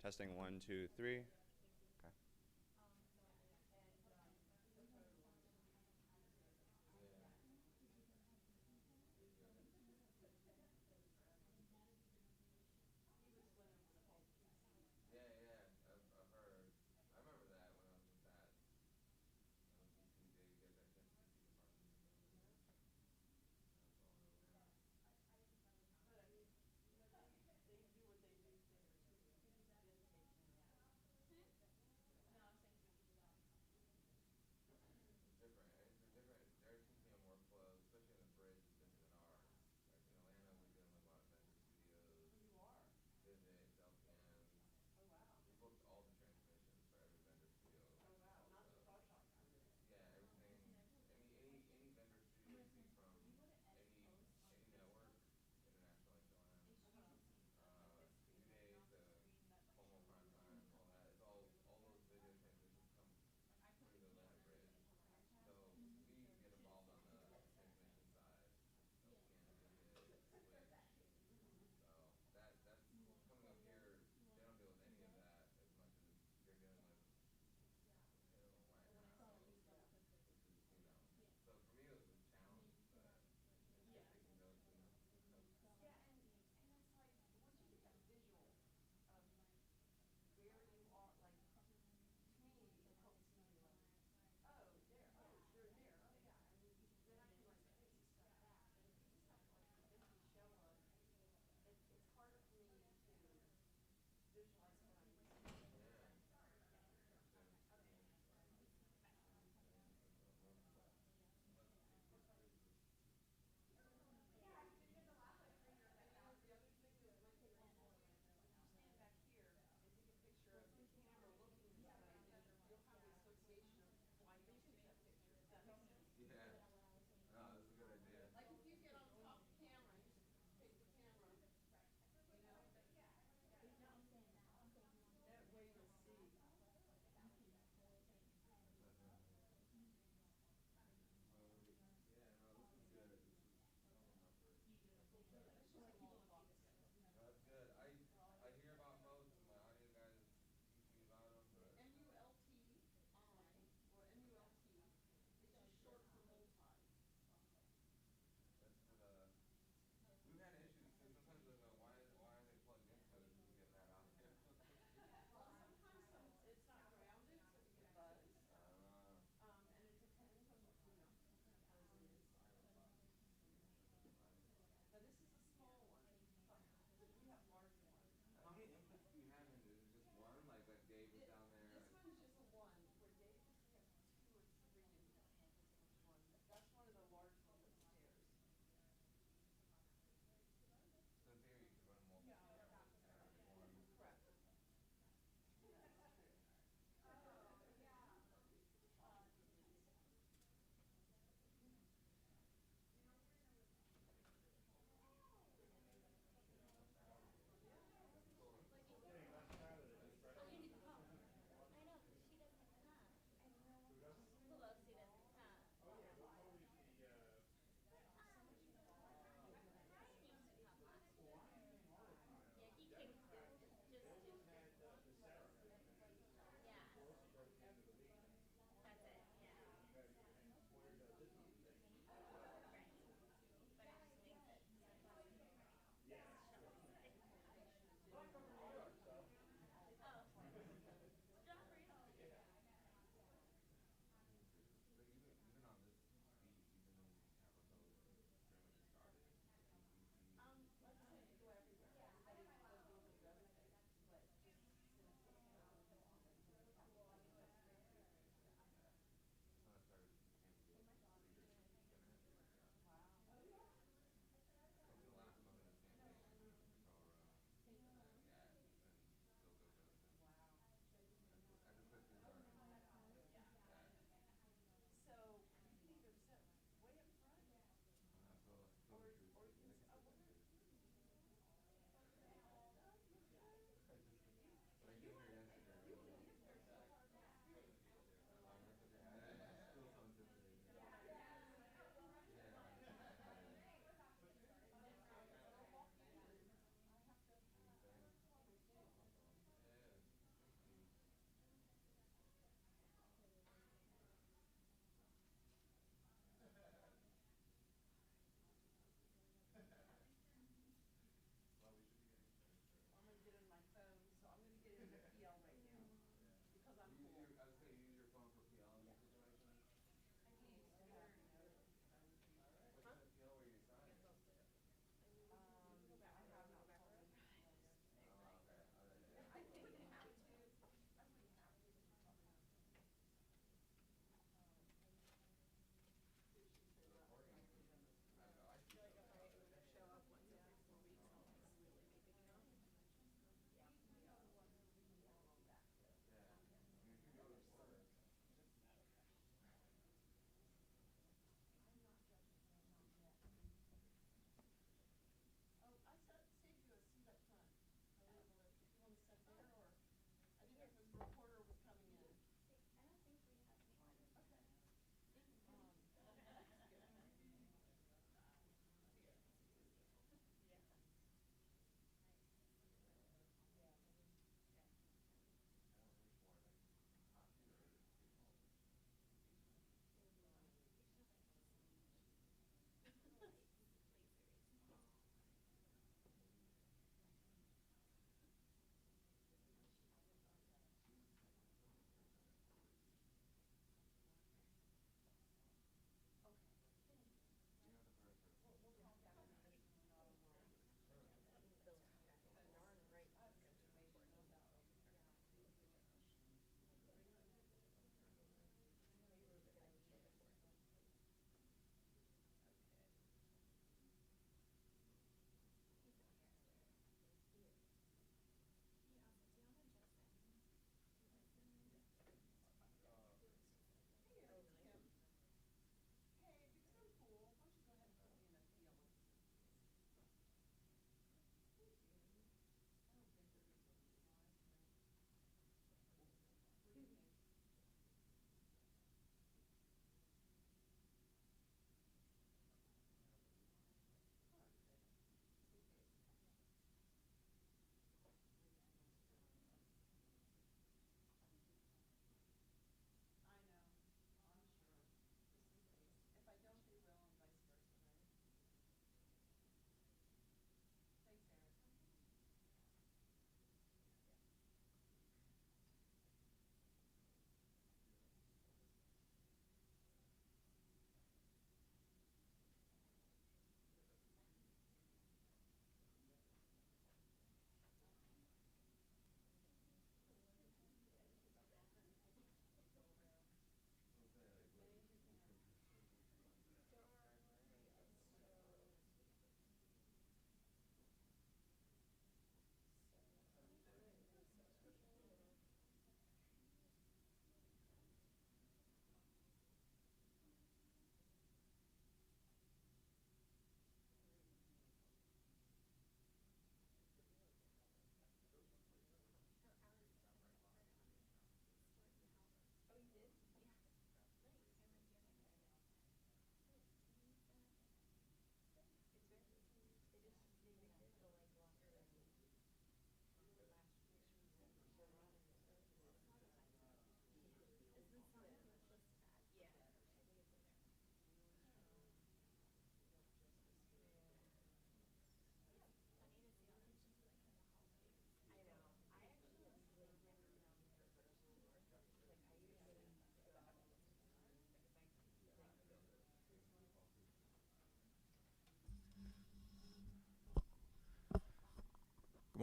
Testing one, two, three. Okay. Yeah, yeah, I've heard. I remember that when I was with that. DC, they get that chance to DC department and going over there.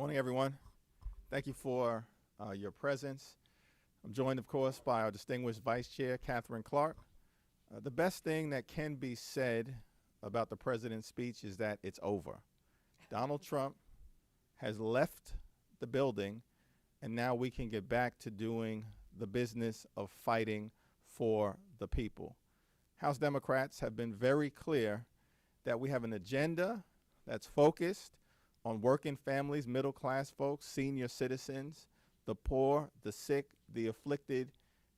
Morning, everyone. Thank you for your presence. I'm joined, of course, by our distinguished Vice Chair, Catherine Clark. The best thing that can be said about the president's speech is that it's over. Donald Trump has left the building, and now we can get back to doing the business of fighting for the people. House Democrats have been very clear that we have an agenda that's focused on working families, middle-class folks, senior citizens, the poor, the sick, the afflicted,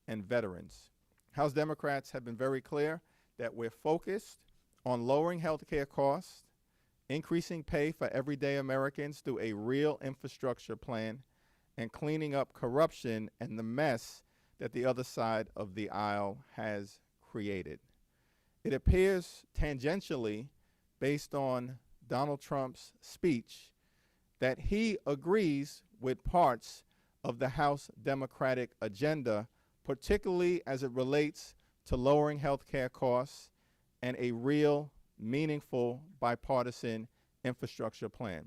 and veterans. House Democrats have been very clear that we're focused on lowering health care costs, increasing pay for everyday Americans through a real infrastructure plan, and cleaning up corruption and the mess that the other side of the aisle has created. It appears tangentially, based on Donald Trump's speech, that he agrees with parts of the House Democratic agenda, particularly as it relates to lowering health care costs and a real, meaningful, bipartisan infrastructure plan.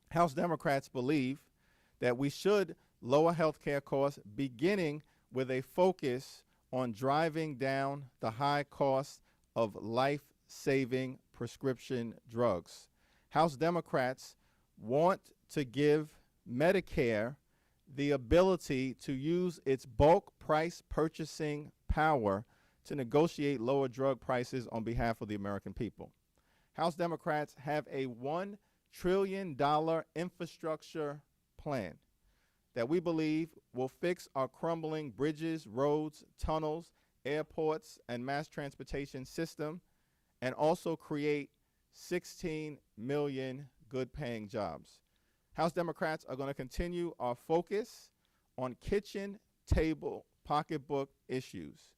House Democrats believe that we should lower health care costs, beginning with a focus on driving down the high cost of life-saving prescription drugs. House Democrats want to give Medicare the ability to use its bulk price purchasing power to negotiate lower drug prices on behalf of the American people. House Democrats have a $1 trillion infrastructure plan that we believe will fix our crumbling bridges, roads, tunnels, airports, and mass transportation system, and also create 16 million good-paying jobs. House Democrats are going to continue our focus on kitchen table pocketbook issues.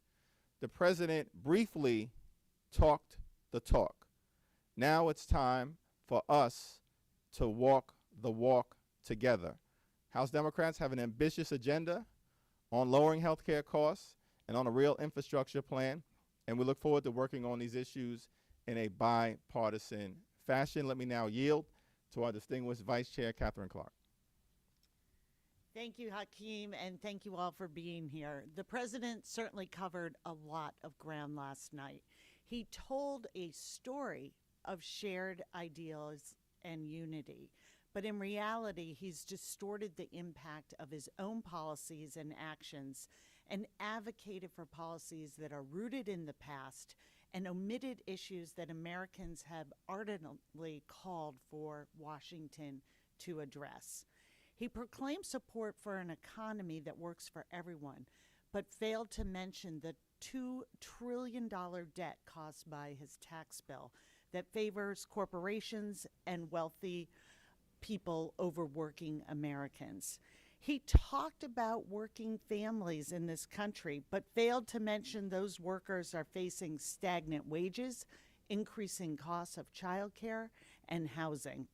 The president briefly talked the talk. Now it's time for us to walk the walk together. House Democrats have an ambitious agenda on lowering health care costs and on a real infrastructure plan, and we look forward to working on these issues in a bipartisan fashion. Let me now yield to our distinguished Vice Chair, Catherine Clark. Thank you, Hakeem, and thank you all for being here. The president certainly covered a lot of ground last night. He told a story of shared ideals and unity, but in reality, he's distorted the impact of his own policies and actions and advocated for policies that are rooted in the past and omitted issues that Americans have ardently called for Washington to address. He proclaimed support for an economy that works for everyone, but failed to mention the $2 trillion debt caused by his tax bill that favors corporations and wealthy people over working Americans. He talked about working families in this country, but failed to mention those workers are facing stagnant wages, increasing costs of childcare, and housing.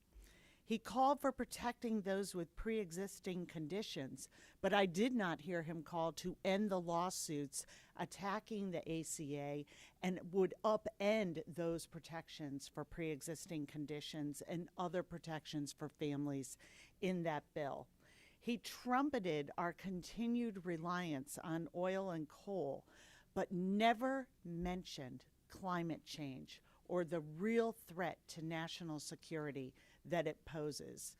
He called for protecting those with pre-existing conditions, but I did not hear him call to end the lawsuits attacking the ACA and would upend those protections for pre-existing conditions and other protections for families in that bill. He trumpeted our continued reliance on oil and coal, but never mentioned climate change or the real threat to national security that it poses.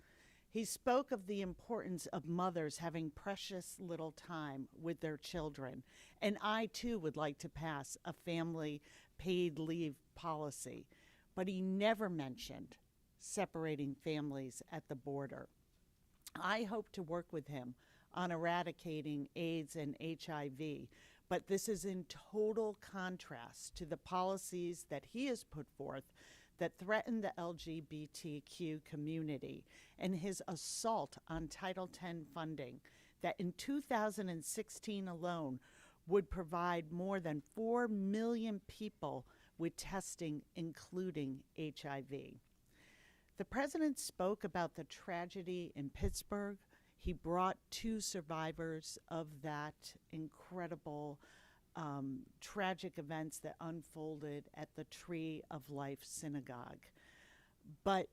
He spoke of the importance of mothers having precious little time with their children, and I too would like to pass a family paid leave policy, but he never mentioned separating families at the border. I hope to work with him on eradicating AIDS and HIV, but this is in total contrast to the policies that he has put forth that threaten the LGBTQ community and his assault on Title X funding that in 2016 alone would provide more than 4 million people with testing, including HIV. The president spoke about the tragedy in Pittsburgh. He brought 2 survivors of that incredible tragic events that unfolded at the Tree of Life Synagogue. But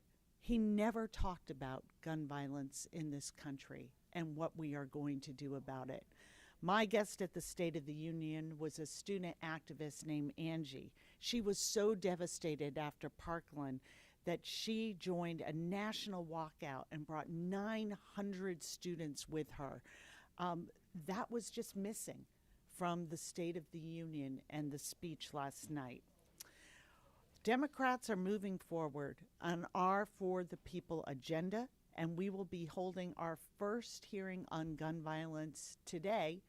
He never talked about gun violence in this country and what we are going to do about it. My guest at the State of the Union was a student activist named Angie. She was so devastated after Parkland that she joined a national walkout and brought 900 students with her. That was just missing from the State of the Union and the speech last night. Democrats are moving forward on our For the People agenda, and we will be holding our first hearing on gun violence today,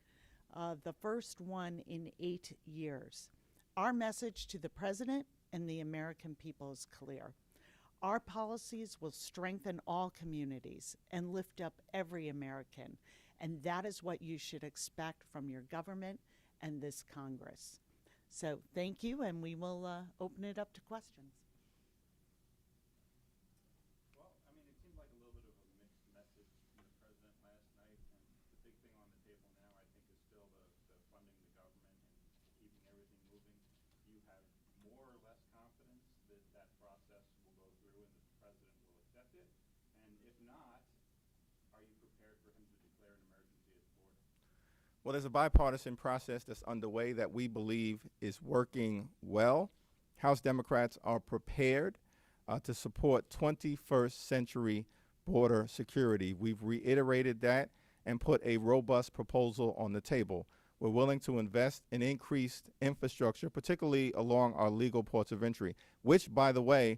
the first one in 8 years. Our message to the president and the American people is clear. Our policies will strengthen all communities and lift up every American, and that is what you should expect from your government and this Congress. So thank you, and we will open it up to questions. Well, I mean, it seemed like a little bit of a mixed message from the president last night, and the big thing on the table now, I think, is still the funding the government and keeping everything moving. Do you have more or less confidence that that process will go through and that the president will accept it? And if not, are you prepared for him to declare an emergency at the border? Well, there's a bipartisan process that's underway that we believe is working well. House Democrats are prepared to support 21st century border security. We've reiterated that and put a robust proposal on the table. We're willing to invest in increased infrastructure, particularly along our legal ports of entry, which, by the way,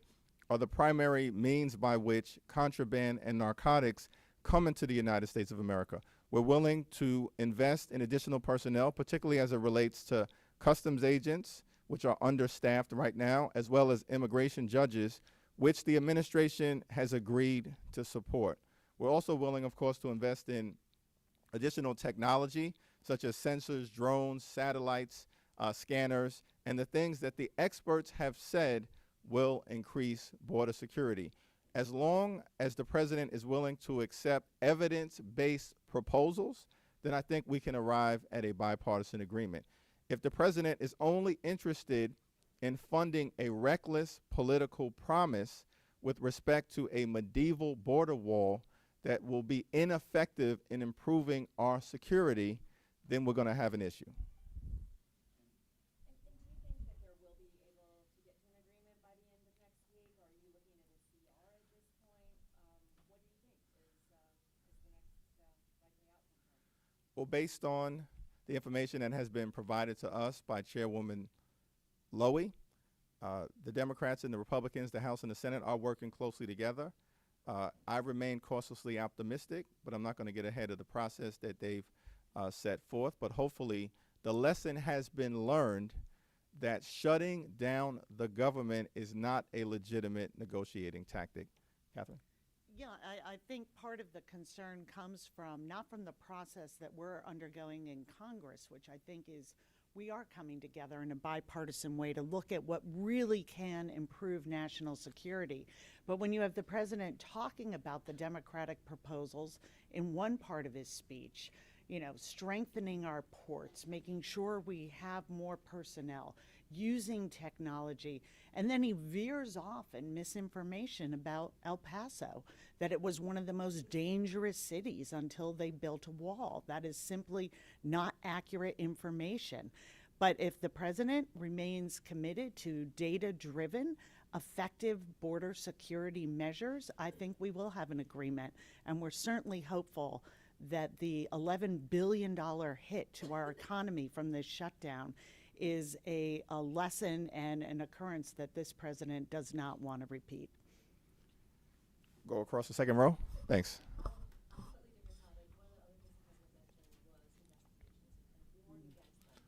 are the primary means by which contraband and narcotics come into the United States of America. We're willing to invest in additional personnel, particularly as it relates to customs agents, which are understaffed right now, as well as immigration judges, which the administration has agreed to support. We're also willing, of course, to invest in additional technology, such as sensors, drones, satellites, scanners, and the things that the experts have said will increase border security. As long as the president is willing to accept evidence-based proposals, then I think we can arrive at a bipartisan agreement. If the president is only interested in funding a reckless political promise with respect to a medieval border wall that will be ineffective in improving our security, then we're going to have an issue. And do you think that there will be able to get to an agreement by the end of next week, or are you looking at a CR at this point? What do you think is the next likely outcome here? Well, based on the information that has been provided to us by Chairwoman Lowy, the Democrats and the Republicans, the House and the Senate, are working closely together. I remain cautiously optimistic, but I'm not going to get ahead of the process that they've set forth. But hopefully the lesson has been learned that shutting down the government is not a legitimate negotiating tactic. Catherine? Yeah, I think part of the concern comes from, not from the process that we're undergoing in Congress, which I think is we are coming together in a bipartisan way to look at what really can improve national security. But when you have the president talking about the Democratic proposals in one part of his speech, you know, strengthening our ports, making sure we have more personnel, using technology, and then he veers off in misinformation about El Paso, that it was one of the most dangerous cities until they built a wall. That is simply not accurate information. But if the president remains committed to data-driven, effective border security measures, I think we will have an agreement. And we're certainly hopeful that the $11 billion hit to our economy from this shutdown is a lesson and an occurrence that this president does not want to repeat. Go across the second row. Thanks. Completely different topic. One of the other things the president mentioned was investigations and warned against them.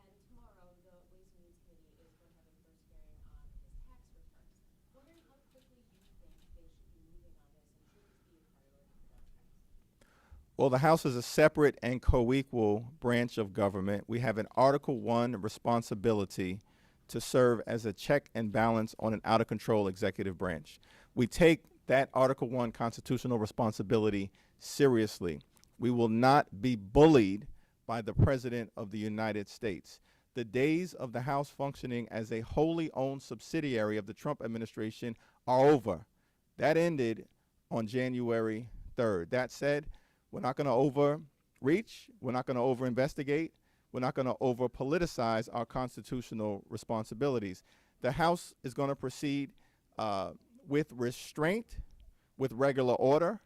And tomorrow, the Ways and Means Committee is going to have a first hearing on his tax returns. Wondering how quickly you think they should be moving on this, and should this be a priority for Democrats? Well, the House is a separate and co-equal branch of government. We have an Article I responsibility to serve as a check and balance on an out-of-control executive branch. We take that Article I constitutional responsibility seriously. We will not be bullied by the President of the United States. The days of the House functioning as a wholly owned subsidiary of the Trump administration are over. That ended on January 3rd. That said, we're not going to overreach. We're not going to over-investigate. We're not going to over-politicize our constitutional responsibilities. The House is going to proceed with restraint, with regular order,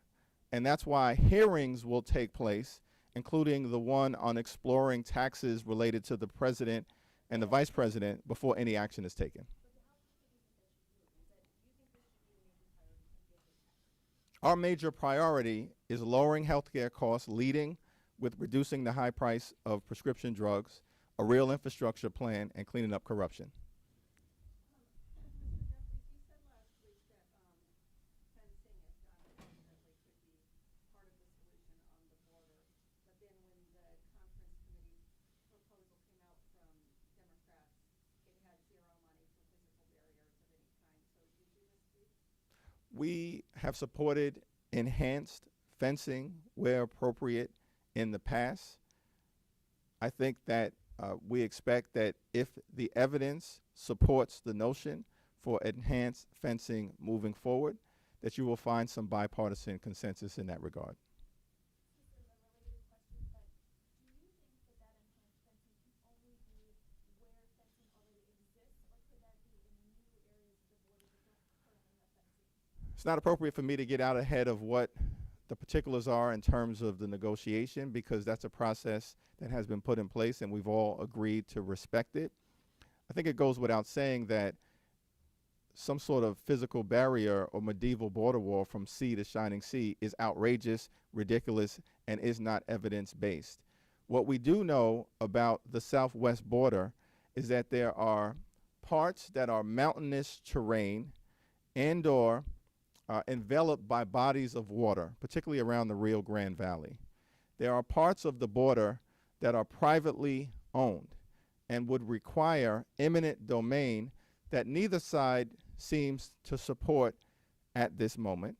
and that's why hearings will take place, including the one on exploring taxes related to the president and the vice president before any action is taken. Our major priority is lowering healthcare costs, leading with reducing the high price of prescription drugs, a real infrastructure plan, and cleaning up corruption. Mr. Jeffries, you said last week that fencing, if done appropriately, could be part of the solution on the border. But then when the conference committee proposal came out from Democrats, it had zero money for physical barriers of any kind. So did you dispute? We have supported enhanced fencing where appropriate in the past. I think that we expect that if the evidence supports the notion for enhanced fencing moving forward, that you will find some bipartisan consensus in that regard. This is a related question, but do you think that that enhanced fencing can only be where fencing already exists, or could that be in new areas of the border that don't currently have fencing? It's not appropriate for me to get out ahead of what the particulars are in terms of the negotiation, because that's a process that has been put in place and we've all agreed to respect it. I think it goes without saying that some sort of physical barrier or medieval border wall from sea to shining sea is outrageous, ridiculous, and is not evidence-based. What we do know about the southwest border is that there are parts that are mountainous terrain and or enveloped by bodies of water, particularly around the Rio Grande Valley. There are parts of the border that are privately owned and would require eminent domain that neither side seems to support at this moment.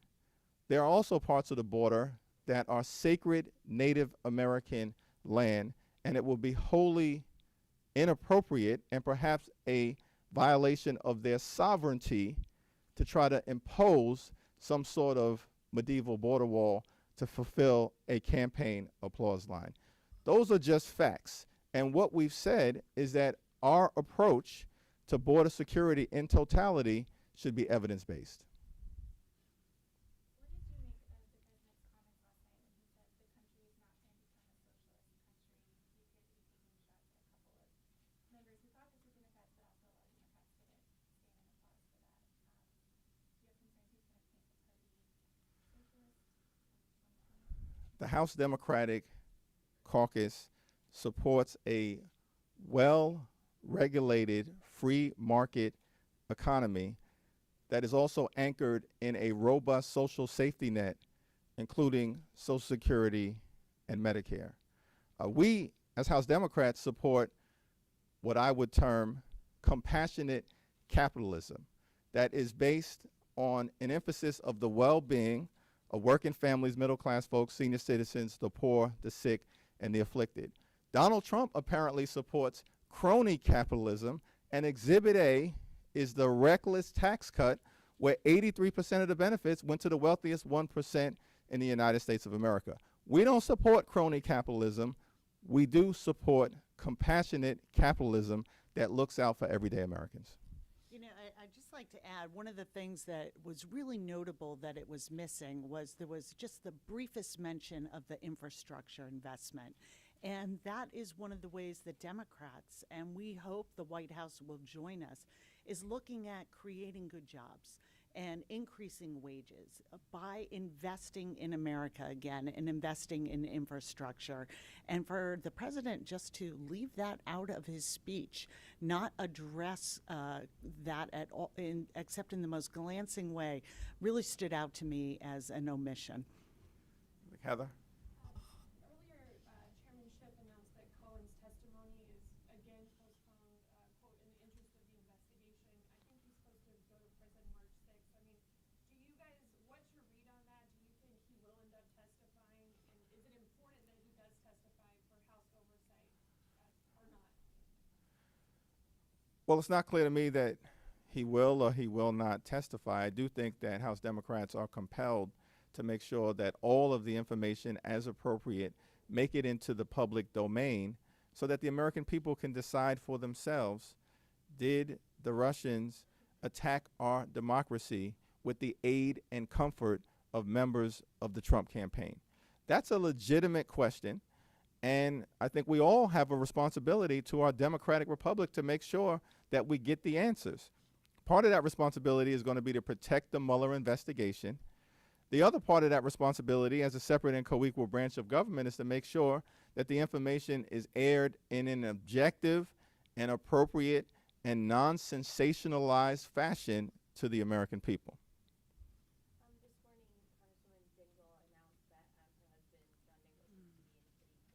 There are also parts of the border that are sacred Native American land, and it will be wholly inappropriate and perhaps a violation of their sovereignty to try to impose some sort of medieval border wall to fulfill a campaign applause line. Those are just facts. And what we've said is that our approach to border security in totality should be evidence-based. What did you make of the president's comments last night when he said the country is not going to become a socialist country? He appeared to be taking shots at a couple of members who thought this were Democrats, but also a lot of Democrats didn't stand in applause for that. Do you have concerns he's going to paint the party socialist in 2020? The House Democratic Caucus supports a well-regulated free market economy that is also anchored in a robust social safety net, including Social Security and Medicare. We, as House Democrats, support what I would term compassionate capitalism that is based on an emphasis of the well-being of working families, middle-class folks, senior citizens, the poor, the sick, and the afflicted. Donald Trump apparently supports crony capitalism, and Exhibit A is the reckless tax cut where 83% of the benefits went to the wealthiest 1% in the United States of America. We don't support crony capitalism. We do support compassionate capitalism that looks out for everyday Americans. You know, I'd just like to add, one of the things that was really notable that it was missing was there was just the briefest mention of the infrastructure investment. And that is one of the ways that Democrats, and we hope the White House will join us, is looking at creating good jobs and increasing wages by investing in America again and investing in infrastructure. And for the president just to leave that out of his speech, not address that at all, except in the most glancing way, really stood out to me as an omission. Heather? Earlier, Chairman Schiff announced that Cohen's testimony is again postponed, quote, in the interest of the investigation. I think he's supposed to go to prison March 6th. I mean, do you guys, what's your read on that? Do you think he will end up testifying? And is it important that he does testify for House oversight or not? Well, it's not clear to me that he will or he will not testify, I do think that House Democrats are compelled to make sure that all of the information, as appropriate, make it into the public domain so that the American people can decide for themselves, did the Russians attack our democracy with the aid and comfort of members of the Trump campaign? That's a legitimate question, and I think we all have a responsibility to our democratic republic to make sure that we get the answers. Part of that responsibility is going to be to protect the Mueller investigation. The other part of that responsibility as a separate and co-equal branch of government is to make sure that the information is aired in an objective and appropriate and non-sensationalized fashion to the American people. This morning, Congresswoman Dingell announced that her husband, John Dingell, is going to be in city council.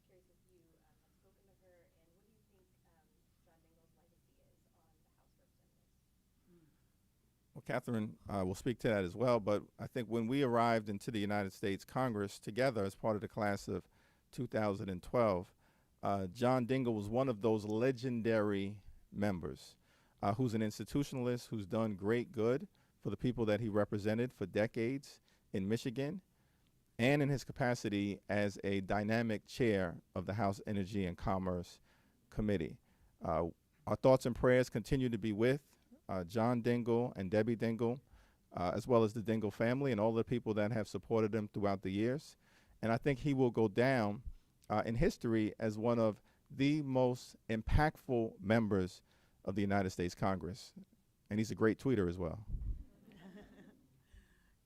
I was curious if you have spoken to her, and what do you think John Dingell's legacy is on the House of Representatives? Well, Catherine will speak to that as well, but I think when we arrived into the United States Congress together as part of the class of 2012, John Dingell was one of those legendary members who's an institutionalist, who's done great good for the people that he represented for decades in Michigan, and in his capacity as a dynamic chair of the House Energy and Commerce Committee. Our thoughts and prayers continue to be with John Dingell and Debbie Dingell, as well as the Dingell family and all the people that have supported him throughout the years. And I think he will go down in history as one of the most impactful members of the United States Congress. And he's a great tweeter as well.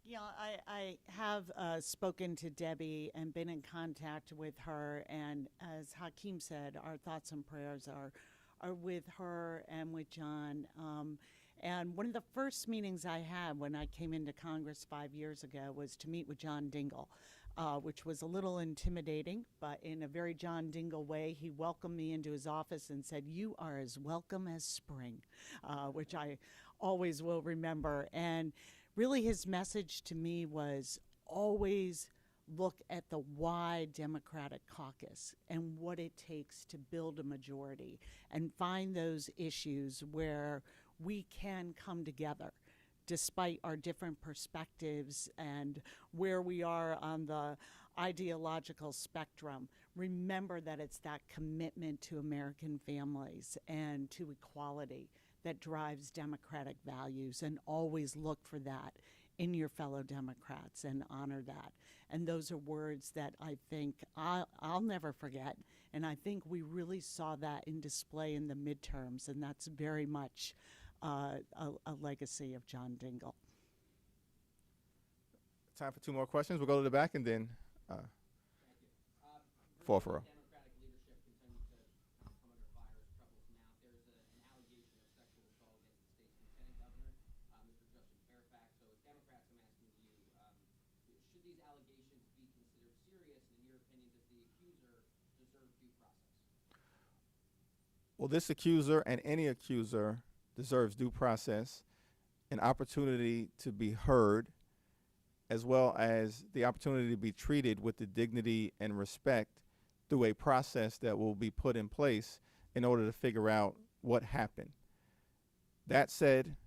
Yeah, I have spoken to Debbie and been in contact with her, and as Hakeem said, our thoughts and prayers are with her and with John. And one of the first meetings I had when I came into Congress 5 years ago was to meet with John Dingell, which was a little intimidating, but in a very John Dingell way, he welcomed me into his office and said, "You are as welcome as spring," which I always will remember. And really his message to me was always look at the wide Democratic caucus and what it takes to build a majority and find those issues where we can come together despite our different perspectives and where we are on the ideological spectrum. Remember that it's that commitment to American families and to equality that drives democratic values, and always look for that in your fellow Democrats and honor that. And those are words that I think I'll never forget. And I think we really saw that in display in the midterms, and that's very much a legacy of John Dingell. Time for two more questions. We'll go to the back and then fourth row. Democratic leadership continues to come under fire as troubles mount. There's an allegation of sexual assault against the state's lieutenant governor, Mr. Justin Fairfax. So as Democrats, I'm asking you, should these allegations be considered serious? And in your opinion, does the accuser deserve due process? Well, this accuser and any accuser deserves due process, an opportunity to be heard, as well as the opportunity to be treated with the dignity and respect through a process that will be put in place in order to figure out what happened. That said,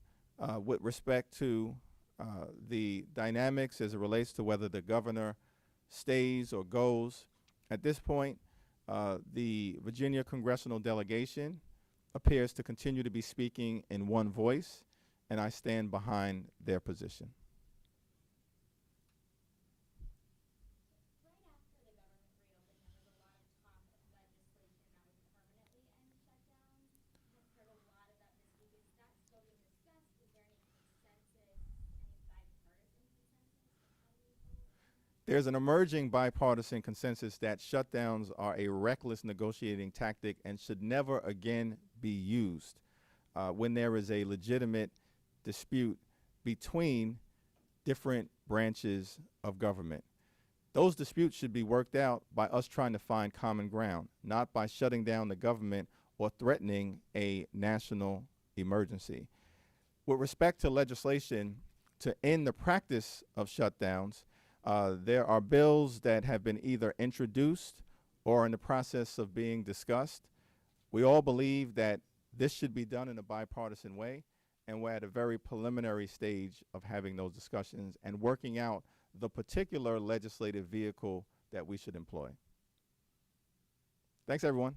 with respect to the dynamics as it relates to whether the governor stays or goes, at this point, the Virginia congressional delegation appears to continue to be speaking in one voice, and I stand behind their position. Right after the government reopened, there was a lot of talk of legislation that would permanently end shutdowns. We've heard a lot of that this week. Is that still being discussed? Is there any consensus, any bipartisan consensus? How do you vote? There's an emerging bipartisan consensus that shutdowns are a reckless negotiating tactic and should never again be used when there is a legitimate dispute between different branches of government. Those disputes should be worked out by us trying to find common ground, not by shutting down the government or threatening a national emergency. With respect to legislation to end the practice of shutdowns, there are bills that have been either introduced or in the process of being discussed. We all believe that this should be done in a bipartisan way, and we're at a very preliminary stage of having those discussions and working out the particular legislative vehicle that we should employ. Thanks, everyone.